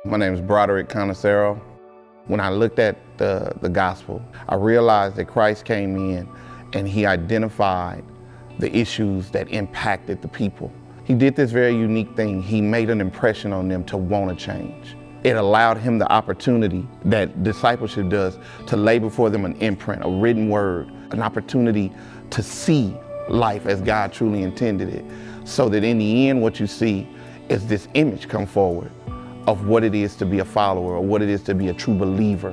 My name is Broderick, Connesero. When I looked at the gospel, I realized that Christ came in and he identified the issues that impacted the people. He did this very unique thing. He made an impression on them to want to change. It allowed him the opportunity that discipleship does to lay before them an imprint, a written word, an opportunity to see life as God truly intended it, so that in the end what you see is this image come forward of what it is to be a follower or what it is to be a true believer.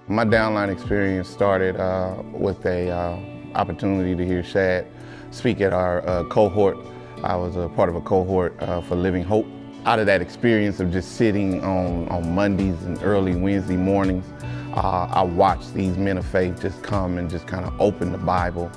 My downline experience started with a opportunity to hear Shad speak at our cohort. I was a part of a cohort for Living Hope. Out of that experience of just sitting on Mondays and early Wednesday mornings, I watched these men of faith just come and just kind of open the Bible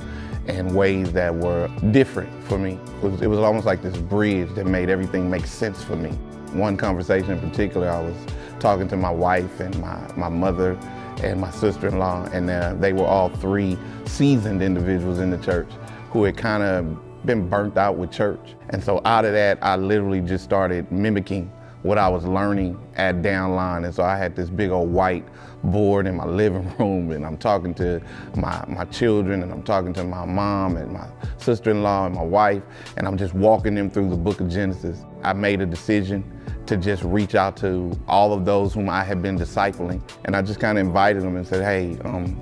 in ways that were different for me. It was almost like this bridge that made everything make sense for me. One conversation in particular, I was talking to my wife and my mother and my sister-in-law, and they were all three seasoned individuals in the church who had kind of been burnt out with church. And so out of that, I literally just started mimicking what I was learning at Downline. And so I had this big old white board in my living room, and I'm talking to my children, and I'm talking to my mom and my sister-in-law and my wife, and I'm just walking them through the book of Genesis. I made a decision to just reach out to all of those whom I had been discipling. And I just kind of invited them and said, hey,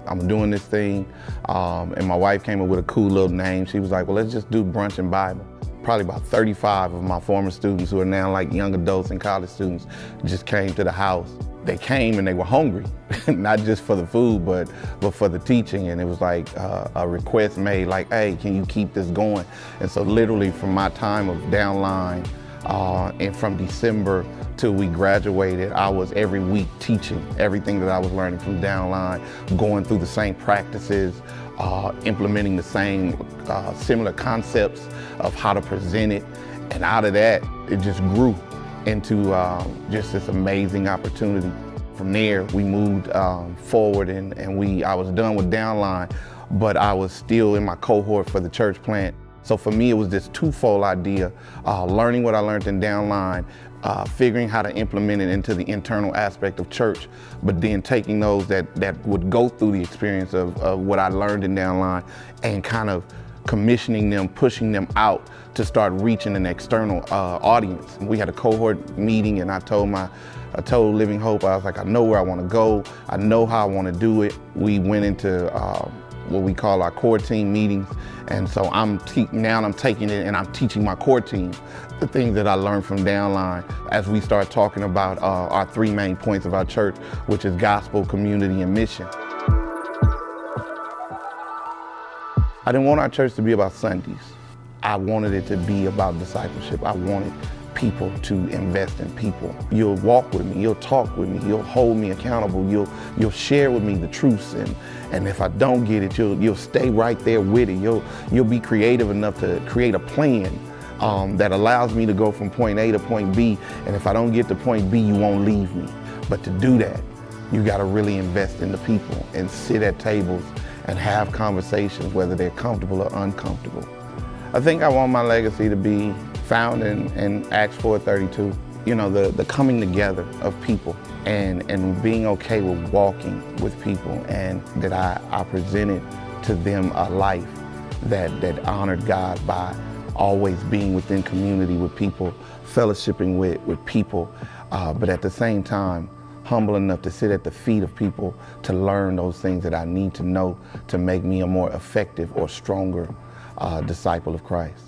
I'm doing this thing. And my wife came up with a cool little name. She was like, well, let's just do brunch and Bible. Probably about 35 of my former students who are now like young adults and college students just came to the house. They came and they were hungry, not just for the food, but for the teaching. And it was like a request made like, hey, can you keep this going? And so literally from my time of Downline, and from December till we graduated, I was every week teaching everything that I was learning from Downline, going through the same practices, implementing the same similar concepts of how to present it. And out of that, it just grew into just this amazing opportunity. From there, we moved forward and I was done with Downline, but I was still in my cohort for the church plant. So for me, it was this twofold idea, learning what I learned in Downline, figuring how to implement it into the internal aspect of church, but then taking those that would go through the experience of what I learned in Downline and kind of commissioning them, pushing them out to start reaching an external audience. We had a cohort meeting, and I told Living Hope, I was like, I know where I want to go. I know how I want to do it. We went into what we call our core team meetings. And so now I'm taking it and I'm teaching my core team the things that I learned from Downline as we start talking about our three main points of our church, which is gospel, community, and mission. I didn't want our church to be about Sundays. I wanted it to be about discipleship. I wanted people to invest in people. You'll walk with me, you'll talk with me, you'll hold me accountable, you'll share with me the truths, and if I don't get it, you'll stay right there with it. You'll be creative enough to create a plan that allows me to go from point A to point B, and if I don't get to point B, you won't leave me. But to do that, you gotta really invest in the people and sit at tables and have conversations, whether they're comfortable or uncomfortable. I think I want my legacy to be found in Acts 4:32. You know, the coming together of people and being okay with walking with people, and that I presented to them a life that honored God by always being within community with people, fellowshipping with people, but at the same time, humble enough to sit at the feet of people to learn those things that I need to know to make me a more effective or stronger disciple of Christ.